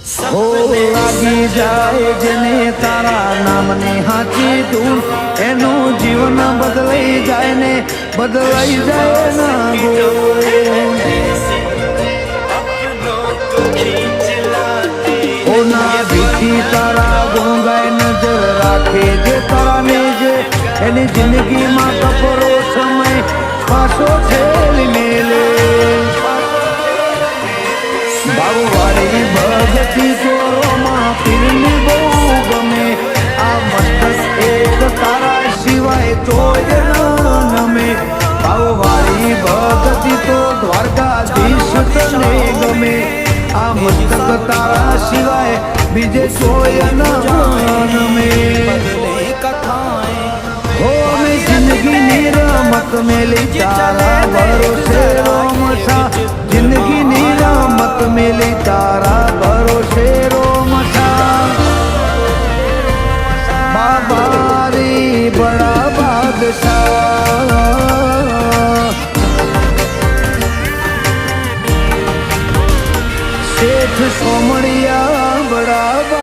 હો લાગી જાય જેને તારા નામની હાચી ધૂન એનું જીવન બદલાઈ જાય ને બદલાઈ જાય ના ઓના ભીખી તારા ગુંગાય નજર રાખે જે તારા ને જે એની જિંદગીમાં કપરો સમય પાછો ઠેલી મેલે બાબુવાળી ભગતી ચોરોમાં પીરની બહુ ગમે આ મસ્તક એક તારા સિવાય તોય ન નમે બાબુવાળી ભગતી તો દ્વારકાધીશ તને ગમે આ મસ્તક તારા સિવાય બીજે તોય ન નમે હો મેં જિંદગીની રમત મેલી તારા ભરોસે રોમઠા જિંદગીની રમત મેલી તારા ભરોસે રોમઠા બાબારી બડા બાદશાહ શેઠ સોમણિયા